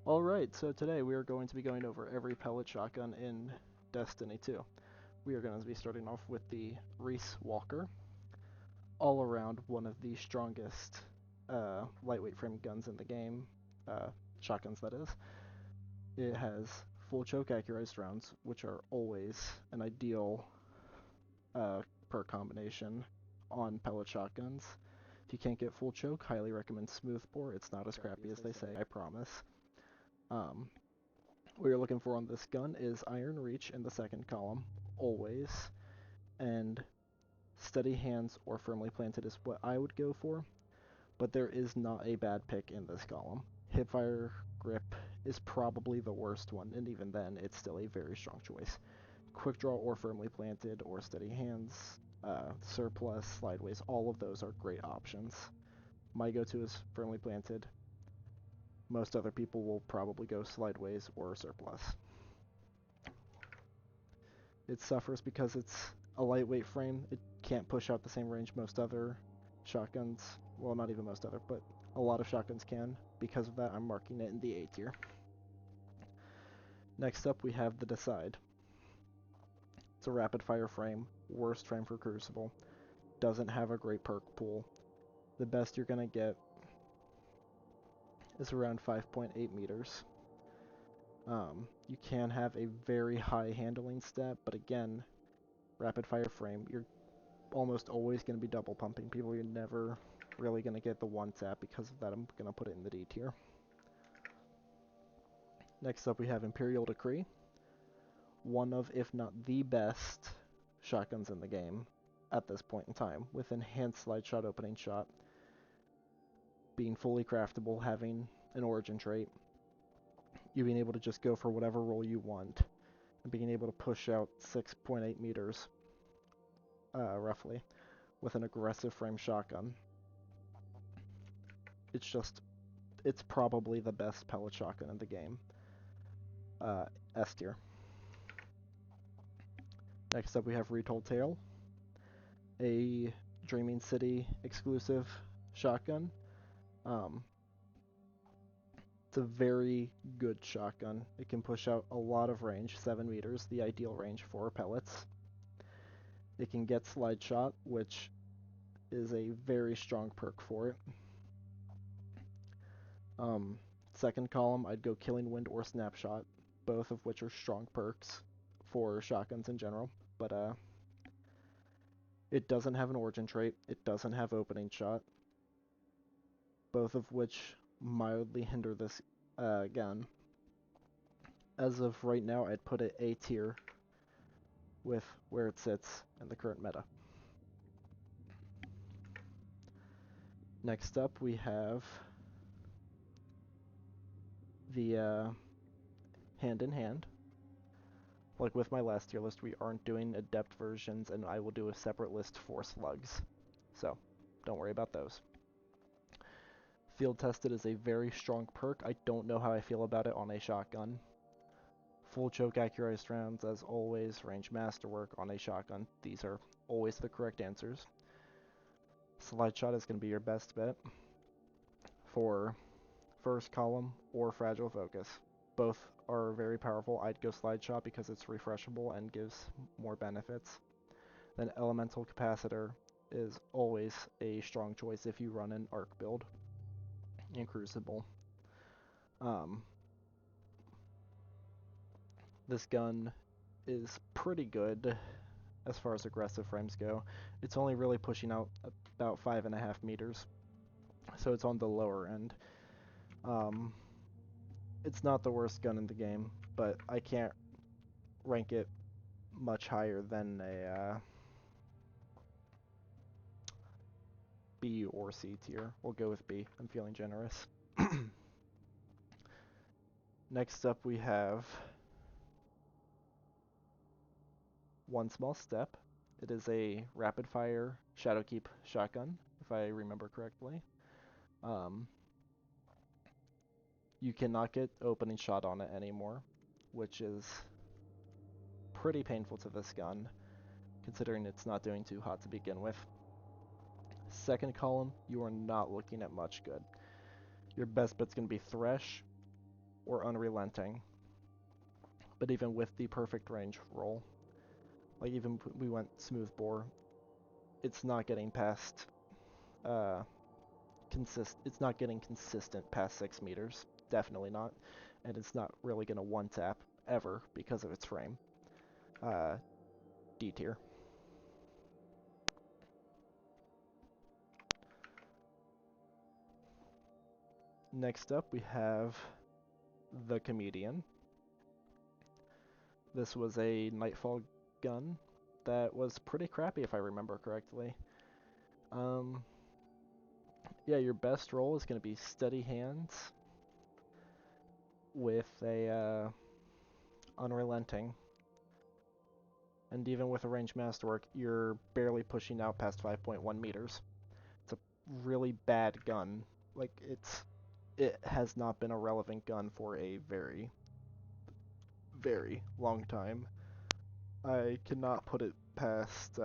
Alright, so today we are going to be going over every pellet shotgun in Destiny 2. We are going to be starting off with the Reese Walker, all around one of the strongest lightweight frame guns in the game, shotguns that is. It has full choke accurized rounds, which are always an ideal perk combination on pellet shotguns. If you can't get full choke, highly recommend smoothbore. It's not as crappy as they say, I promise. What you're looking for on this gun is Iron Reach in the second column, always, and Steady Hands or Firmly Planted is what I would go for, but there is not a bad pick in this column. Hipfire Grip is probably the worst one, and even then, it's still a very strong choice. Quick Draw or Firmly Planted or Steady Hands, Surplus, Slideways, all of those are great options. My go-to is Firmly Planted. Most other people will probably go Slideways or Surplus. It suffers because it's a lightweight frame. It can't push out the same range most other shotguns. Well, not even most other, but a lot of shotguns can. Because of that, I'm marking it in the A tier. Next up, we have the Decide. It's a rapid fire frame, worst frame for Crucible. Doesn't have a great perk pool. The best you're going to get is around 5.8 meters. You can have a very high handling stat, but again, rapid fire frame, you're almost always going to be double pumping people. You're never really going to get the one tap. Because of that, I'm going to put it in the D tier. Next up, we have Imperial Decree. One of, if not the best shotguns in the game at this point in time, with enhanced slide shot, opening shot, being fully craftable, having an origin trait, you being able to just go for whatever roll you want, and being able to push out 6.8 meters, roughly, with an aggressive frame shotgun. It's probably the best pellet shotgun in the game. S tier. Next up we have Retold Tale, a Dreaming City exclusive shotgun. It's a very good shotgun. It can push out a lot of range, 7 meters, the ideal range for pellets. It can get slide shot, which is a very strong perk for it. Second column, I'd go Killing Wind or Snapshot, both of which are strong perks for shotguns in general, but it doesn't have an origin trait, it doesn't have opening shot, both of which mildly hinder this gun. As of right now, I'd put it A tier with where it sits in the current meta. Next up, we have the Hand in Hand. Like with my last tier list, we aren't doing adept versions, and I will do a separate list for slugs. So, don't worry about those. Field Tested is a very strong perk. I don't know how I feel about it on a shotgun. Full choke accurized rounds, as always. Range masterwork on a shotgun. These are always the correct answers. Slide shot is going to be your best bet for first column or fragile focus. Both are very powerful. I'd go slide shot because it's refreshable and gives more benefits. Then elemental capacitor is always a strong choice if you run an arc build in Crucible. This gun is pretty good as far as aggressive frames go. It's only really pushing out about 5.5 meters, so it's on the lower end. It's not the worst gun in the game, but I can't rank it much higher than a B or C tier. We'll go with B. I'm feeling generous. Next up we have One Small Step. It is a rapid fire Shadowkeep shotgun, if I remember correctly. You cannot get opening shot on it anymore, which is pretty painful to this gun, considering it's not doing too hot to begin with. Second column, you are not looking at much good. Your best bet's going to be Thresh or Unrelenting. But even with the perfect range roll, like even we went smooth bore, it's not getting past it's not getting consistent past 6 meters. Definitely not. And it's not really going to one-tap ever because of its frame. D tier. Next up, we have the Comedian. This was a Nightfall gun that was pretty crappy if I remember correctly. Yeah, your best roll is going to be Steady Hands with a Unrelenting. And even with a ranged masterwork, you're barely pushing out past 5.1 meters. It's a really bad gun. Like, it has not been a relevant gun for a very, very long time. I cannot put it past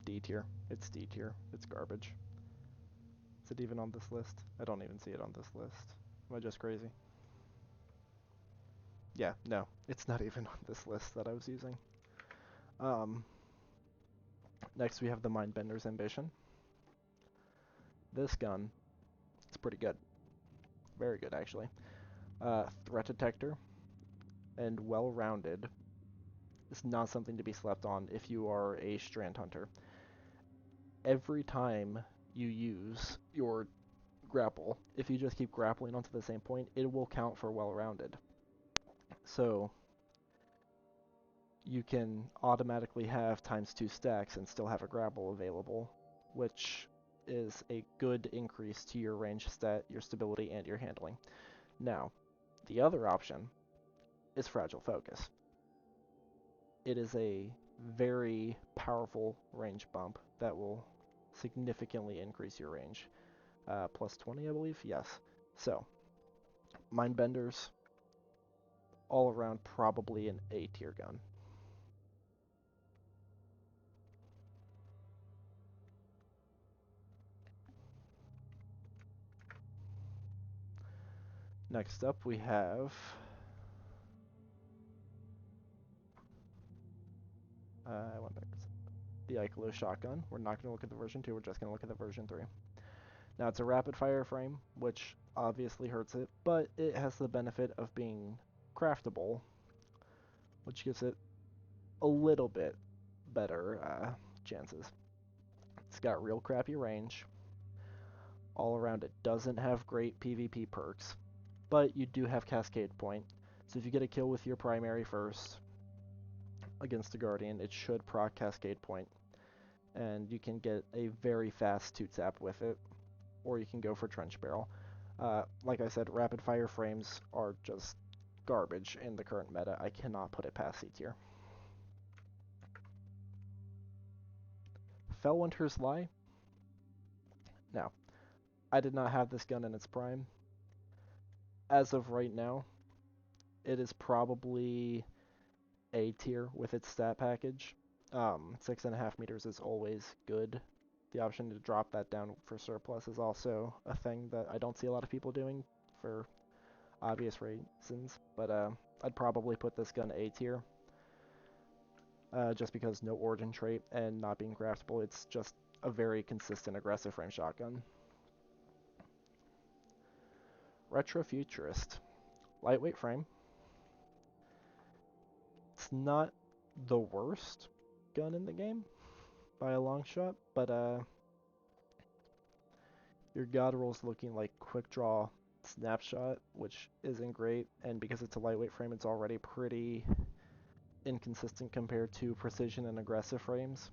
D tier. It's D tier. It's garbage. Is it even on this list? I don't even see it on this list. Am I just crazy? Yeah, no. It's not even on this list that I was using. Next we have the Mindbender's Ambition. This gun, it's pretty good. Very good, actually. Threat detector and well-rounded is not something to be slept on if you are a Strand Hunter. Every time you use your grapple, if you just keep grappling onto the same point, it will count for well-rounded. So you can automatically have ×2 stacks and still have a grapple available, which is a good increase to your range stat, your stability, and your handling. Now, the other option is Fragile Focus. It is a very powerful range bump that will significantly increase your range. Plus 20, I believe? Yes. So, Mindbenders, all around probably an A tier gun. Next up we have I went backwards. The Ikelos shotgun. We're not going to look at the version 2, we're just going to look at the version 3. Now it's a rapid fire frame, which obviously hurts it, but it has the benefit of being craftable, which gives it a little bit better chances. It's got real crappy range. All around, it doesn't have great PvP perks, but you do have Cascade Point. So if you get a kill with your primary first against a Guardian, it should proc Cascade Point, and you can get a very fast 2-tap with it, or you can go for Trench Barrel. Like I said, rapid fire frames are just garbage in the current meta. I cannot put it past C tier. Fellwinter's Lie. Now, I did not have this gun in its prime. As of right now, it is probably A tier with its stat package. 6.5 meters is always good. The option to drop that down for surplus is also a thing that I don't see a lot of people doing for obvious reasons, but I'd probably put this gun A tier. Just because no origin trait and not being craftable, it's just a very consistent aggressive frame shotgun. Retrofuturist. Lightweight frame. It's not the worst gun in the game by a long shot, but your god roll's looking like quick draw snapshot, which isn't great, and because it's a lightweight frame, it's already pretty inconsistent compared to precision and aggressive frames.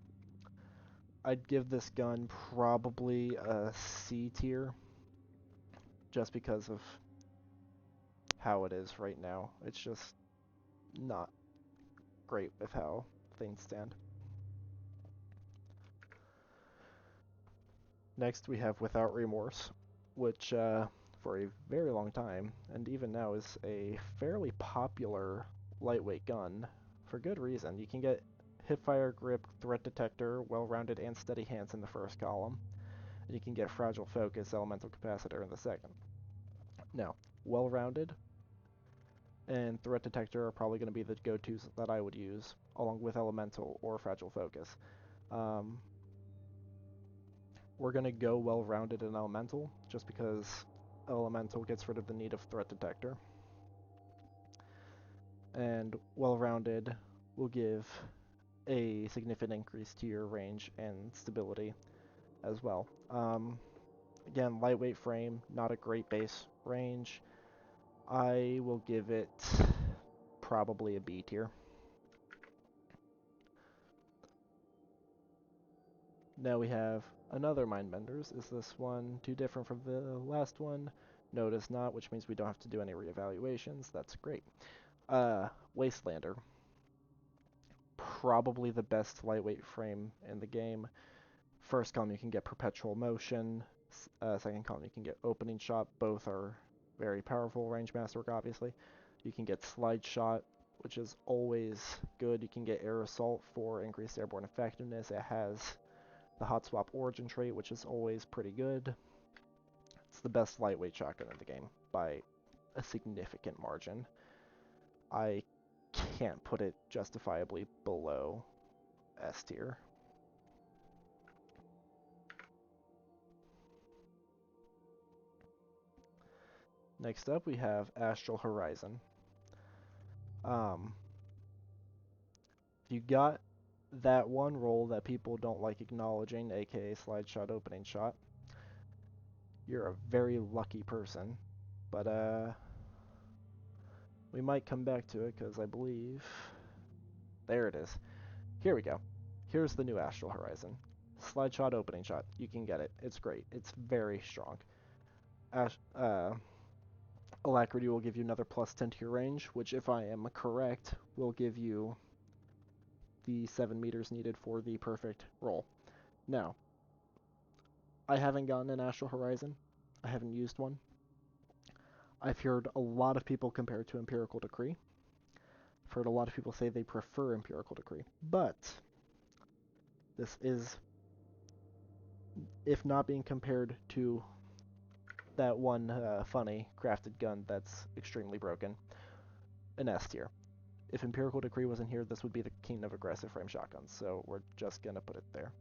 I'd give this gun probably a C tier, just because of how it is right now. It's just not great with how things stand. Next we have Without Remorse, which for a very long time, and even now, is a fairly popular lightweight gun for good reason. You can get hipfire, grip, threat detector, well-rounded, and steady hands in the first column. and you can get Fragile Focus, Elemental Capacitor in the second. Now, Well-Rounded and Threat Detector are probably going to be the go-tos that I would use, along with Elemental or Fragile Focus. We're going to go Well-Rounded and Elemental, just because Elemental gets rid of the need of Threat Detector. And Well-Rounded will give a significant increase to your range and stability as well. Again, lightweight frame, not a great base range. I will give it probably a B tier. Now we have another Mindbenders. Is this one too different from the last one? No, it is not, which means we don't have to do any reevaluations. That's great. Wastelander. Probably the best lightweight frame in the game. First column you can get Perpetual Motion. Second column you can get Opening Shot. Both are very powerful range masterwork, obviously. You can get Slide Shot, which is always good. You can get Air Assault for increased airborne effectiveness. It has the Hot Swap Origin trait, which is always pretty good. It's the best lightweight shotgun in the game by a significant margin. I can't put it justifiably below S tier. Next up, we have Astral Horizon. If you got that one roll that people don't like acknowledging, aka Slide Shot, Opening Shot, you're a very lucky person. But, we might come back to it, because I believe... There it is. Here we go. Here's the new Astral Horizon. Slide Shot, Opening Shot. You can get it. It's great. It's very strong. Alacrity will give you another plus 10 to your range, which, if I am correct, will give you the 7 meters needed for the perfect roll. Now, I haven't gotten an Astral Horizon. I haven't used one. I've heard a lot of people compare it to Empirical Decree. I've heard a lot of people say they prefer Empirical Decree. But this is, if not being compared to that one funny crafted gun that's extremely broken, an S tier. If Empirical Decree wasn't here, this would be the king of aggressive frame shotguns, so we're just gonna put it there.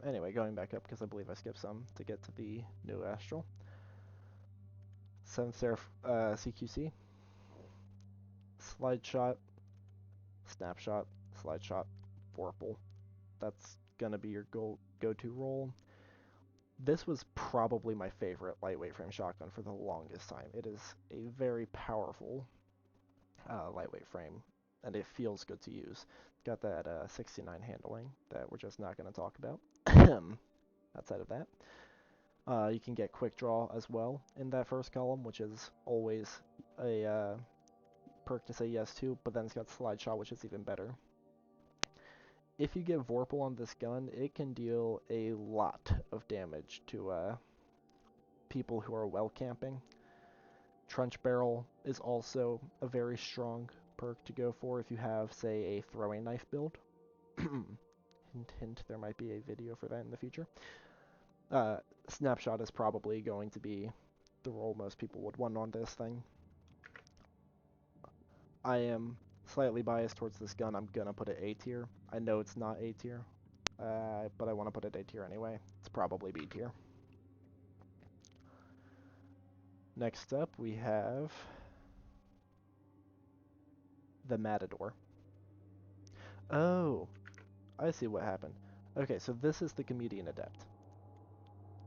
Anyway, going back up, because I believe I skipped some to get to the new Astral. 7th Seraph CQC. Slide Shot, Snapshot, Slide Shot, Vorpal. That's gonna be your go-to roll. This was probably my favorite lightweight frame shotgun for the longest time. It is a very powerful lightweight frame, and it feels good to use. It's got that 69 handling that we're just not going to talk about. Outside of that, you can get Quick Draw as well in that first column, which is always a perk to say yes to, but then it's got Slide Shot, which is even better. If you get Vorpal on this gun, it can deal a lot of damage to people who are well camping. Trench Barrel is also a very strong perk to go for if you have, say, a throwing knife build. Hint, hint, there might be a video for that in the future. Snapshot is probably going to be the role most people would want on this thing. I am slightly biased towards this gun. I'm gonna put it A tier. I know it's not A tier, but I want to put it A tier anyway. It's probably B tier. Next up, we have the Matador. Oh, I see what happened. Okay, so this is the Comedian Adept.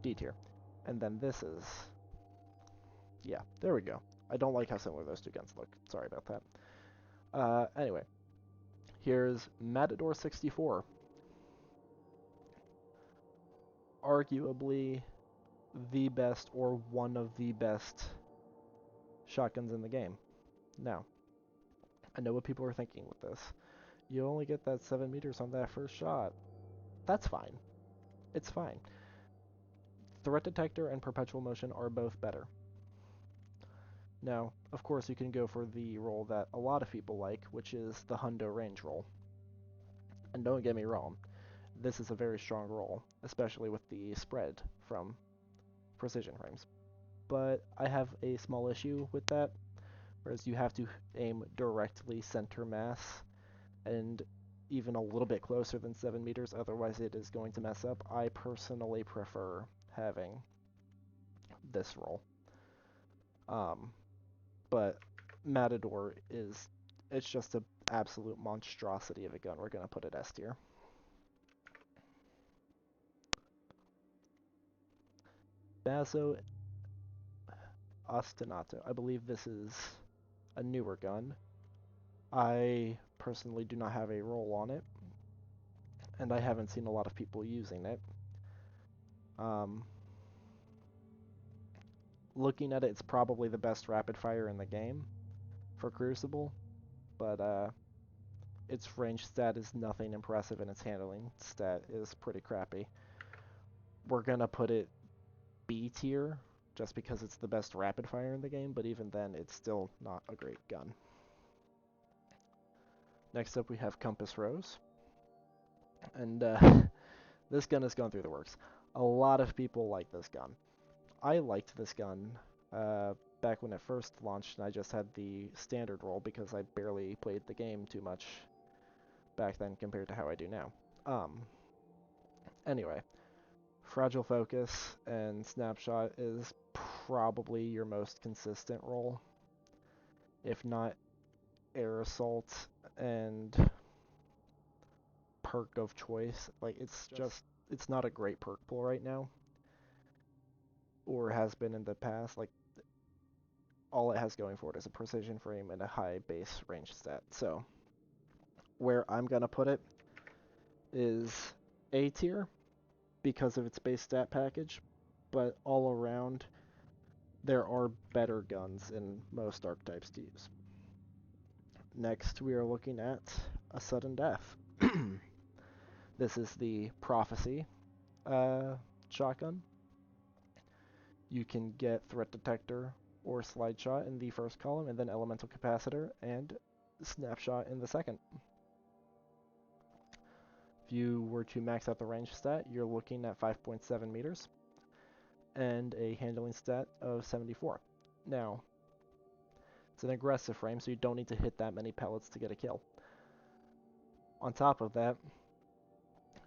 D tier. And then this is... Yeah, there we go. I don't like how similar those two guns look. Sorry about that. Anyway. Here's Matador 64. Arguably the best or one of the best shotguns in the game. Now, I know what people are thinking with this. You only get that 7 meters on that first shot. That's fine. It's fine. Threat Detector and Perpetual Motion are both better. Now, of course, you can go for the roll that a lot of people like, which is the Hundo range roll. And don't get me wrong, this is a very strong roll, especially with the spread from precision frames. But I have a small issue with that, whereas you have to aim directly center mass and even a little bit closer than 7 meters, otherwise it is going to mess up. I personally prefer having this roll. But Matador it's just an absolute monstrosity of a gun. We're going to put it S tier. Basso Ostinato. I believe this is a newer gun. I personally do not have a roll on it, and I haven't seen a lot of people using it. Looking at it, it's probably the best rapid fire in the game for Crucible, but its range stat is nothing impressive, and its handling stat is pretty crappy. We're gonna put it B tier, just because it's the best rapid fire in the game, but even then, it's still not a great gun. Next up, we have Compass Rose, and this gun has gone through the works. A lot of people like this gun. I liked this gun back when it first launched, and I just had the standard roll because I barely played the game too much back then compared to how I do now. Anyway, Fragile Focus and Snapshot is probably your most consistent roll. If not, Air Assault and perk of choice. Like, it's not a great perk pool right now, or has been in the past. Like, all it has going for it is a precision frame and a high base range stat. So where I'm gonna put it is A tier because of its base stat package, but all around there are better guns in most archetypes to use. Next, we are looking at a sudden death. This is the Prophecy shotgun. You can get Threat Detector or Slide Shot in the first column, and then Elemental Capacitor and Snapshot in the second. If you were to max out the range stat, you're looking at 5.7 meters and a handling stat of 74. Now, it's an aggressive frame, so you don't need to hit that many pellets to get a kill. On top of that,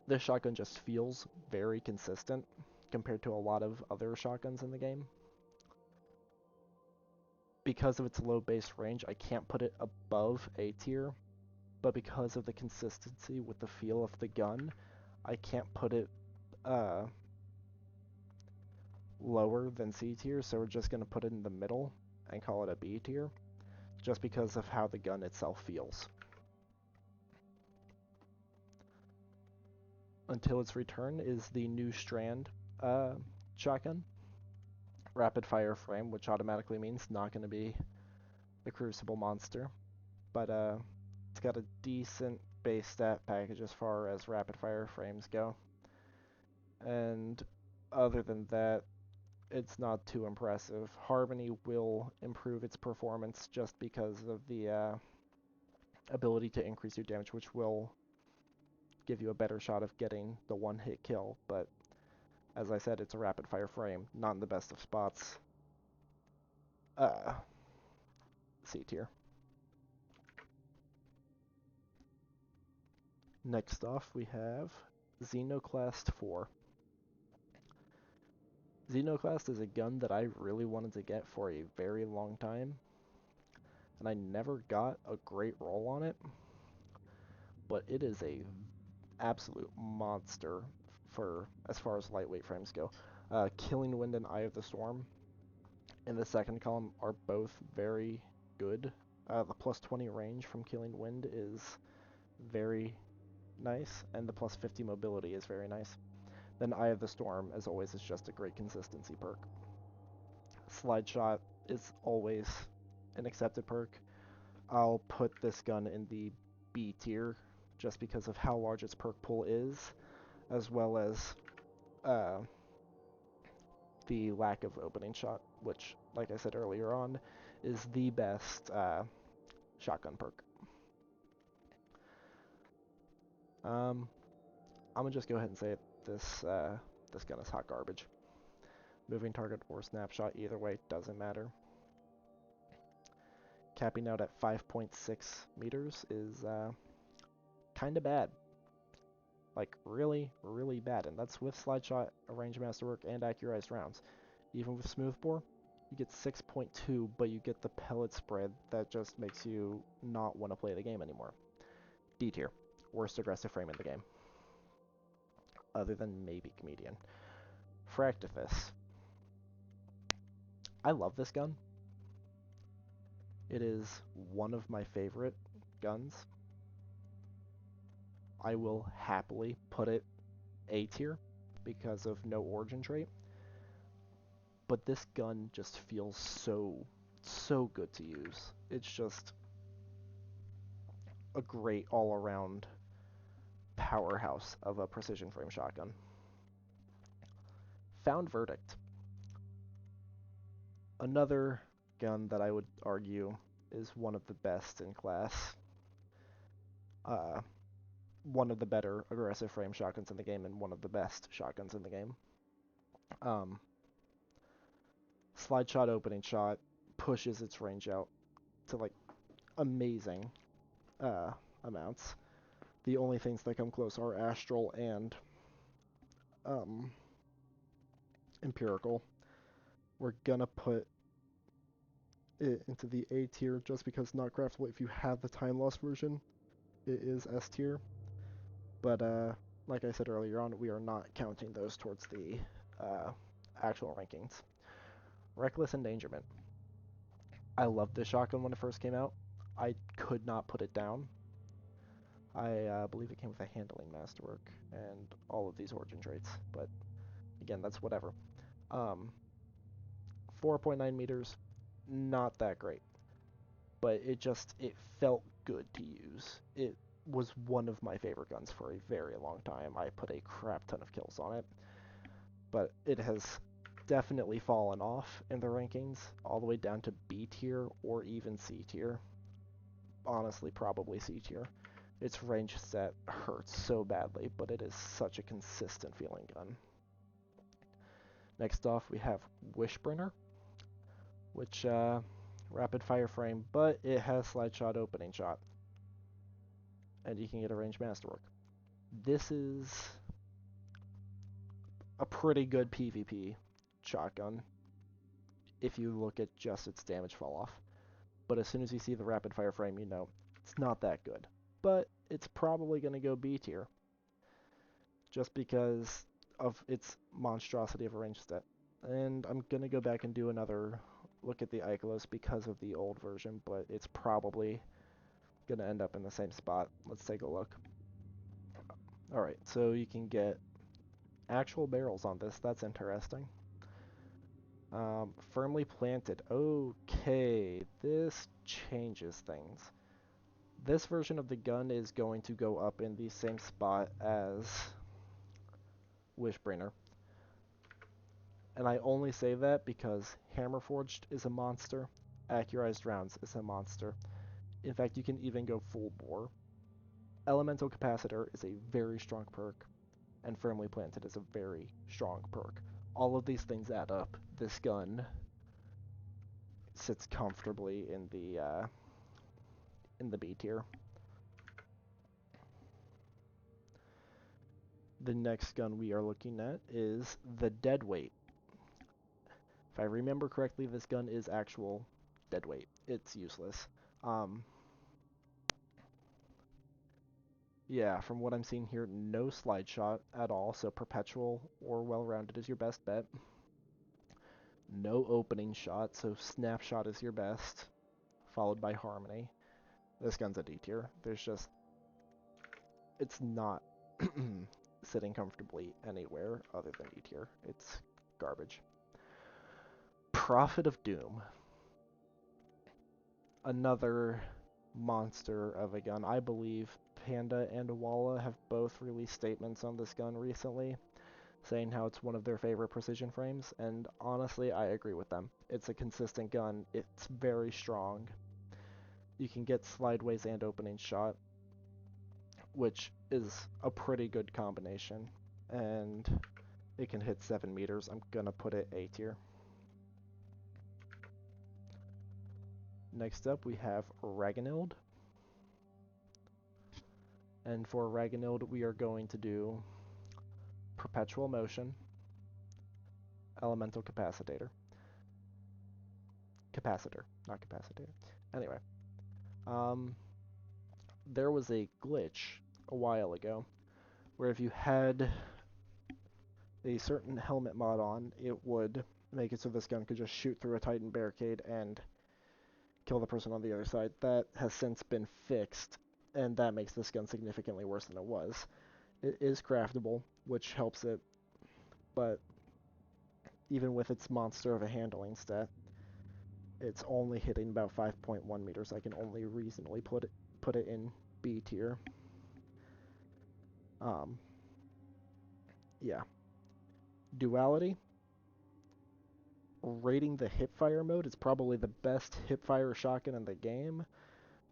this shotgun just feels very consistent compared to a lot of other shotguns in the game. Because of its low base range, I can't put it above A tier, but because of the consistency with the feel of the gun, I can't put it lower than C tier, so we're just going to put it in the middle and call it a B tier, just because of how the gun itself feels. Until its return is the new Strand shotgun. Rapid fire frame, which automatically means not going to be the Crucible monster, but it's got a decent base stat package as far as rapid fire frames go, and other than that, it's not too impressive. Harmony will improve its performance just because of the ability to increase your damage, which will give you a better shot of getting the one-hit kill, but as I said, it's a rapid fire frame, not in the best of spots. C tier. Next off, we have Xenoclast IV. Xenoclast is a gun that I really wanted to get for a very long time, and I never got a great roll on it, but it is a absolute monster for as far as lightweight frames go. Killing Wind and Eye of the Storm in the second column are both very good. The plus 20 range from Killing Wind is very nice, and the plus 50 mobility is very nice. Then Eye of the Storm, as always, is just a great consistency perk. Slide Shot is always an accepted perk. I'll put this gun in the B tier just because of how large its perk pool is, as well as the lack of opening shot, which, like I said earlier on, is the best shotgun perk. I'm gonna just go ahead and say it. This gun is hot garbage. Moving target or snapshot, either way, doesn't matter. Capping out at 5.6 meters is kind of bad. Like, really, really bad. And that's with slide shot, arranged masterwork, and accurized rounds. Even with smoothbore, you get 6.2, but you get the pellet spread that just makes you not want to play the game anymore. D tier. Worst aggressive frame in the game. Other than maybe Comedian. Fractiteat. I love this gun. It is one of my favorite guns. I will happily put it A tier because of no origin trait. But this gun just feels so good to use. It's just a great all-around powerhouse of a precision frame shotgun. Found Verdict. Another gun that I would argue is one of the best in class. One of the better aggressive frame shotguns in the game and one of the best shotguns in the game. Slide shot, opening shot, pushes its range out to like amazing amounts. The only things that come close are Astral and Empirical. We're gonna put it into the A tier just because not craftable. If you have the time loss version, it is S tier. But like I said earlier on, we are not counting those towards the actual rankings. Reckless Endangerment. I loved this shotgun when it first came out. I could not put it down. I believe it came with a handling masterwork and all of these origin traits, but again, that's whatever. 4.9 meters, not that great, but it felt good to use. It was one of my favorite guns for a very long time. I put a crap ton of kills on it, but it has definitely fallen off in the rankings, all the way down to B tier or even C tier. Honestly, probably C tier. Its range set hurts so badly, but it is such a consistent feeling gun. Next off, we have Wishbringer, which rapid fire frame, but it has slide shot, opening shot, and you can get a range masterwork. This is a pretty good PvP shotgun if you look at just its damage fall off. But as soon as you see the rapid fire frame, you know it's not that good. But it's probably going to go B tier just because of its monstrosity of a range set. And I'm going to go back and do another look at the Ikelos because of the old version, but it's probably going to end up in the same spot. Let's take a look. Alright, so you can get actual barrels on this. That's interesting. Firmly planted. Okay, this changes things. This version of the gun is going to go up in the same spot as Wishbringer. And I only say that because Hammerforged is a monster, Accurized Rounds is a monster. In fact, you can even go full bore. Elemental Capacitor is a very strong perk, and Firmly Planted is a very strong perk. All of these things add up. This gun sits comfortably in the B tier. The next gun we are looking at is the Deadweight. If I remember correctly, this gun is actual deadweight. It's useless. Yeah, from what I'm seeing here, no slide shot at all, so perpetual or well-rounded is your best bet. No opening shot, so snapshot is your best, followed by harmony. This gun's a D tier. It's not sitting comfortably anywhere other than D tier. It's garbage. Prophet of Doom. Another monster of a gun. I believe Panda and Walla have both released statements on this gun recently, saying how it's one of their favorite precision frames, and honestly, I agree with them. It's a consistent gun. It's very strong. You can get slideways and opening shot. which is a pretty good combination. And it can hit 7 meters. I'm gonna put it A tier. Next up, we have Ragnild. And for Ragnild, we are going to do Perpetual Motion, Elemental Capacitor. Capacitor, not capacitator. Anyway, there was a glitch a while ago where if you had a certain helmet mod on, it would make it so this gun could just shoot through a Titan barricade and kill the person on the other side. That has since been fixed, and that makes this gun significantly worse than it was. It is craftable, which helps it, but even with its monster of a handling stat, it's only hitting about 5.1 meters. I can only reasonably put it in B tier. Yeah. Duality. Rating the hipfire mode, it's probably the best hipfire shotgun in the game,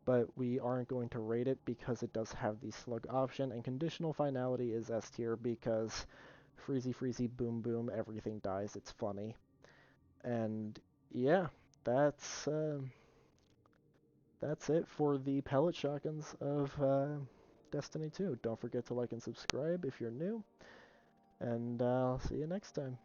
but we aren't going to rate it because it does have the slug option, and conditional finality is S tier because freezy, boom, boom, everything dies. It's funny. And yeah, that's it for the pellet shotguns of Destiny 2. Don't forget to like and subscribe if you're new, and I'll see you next time.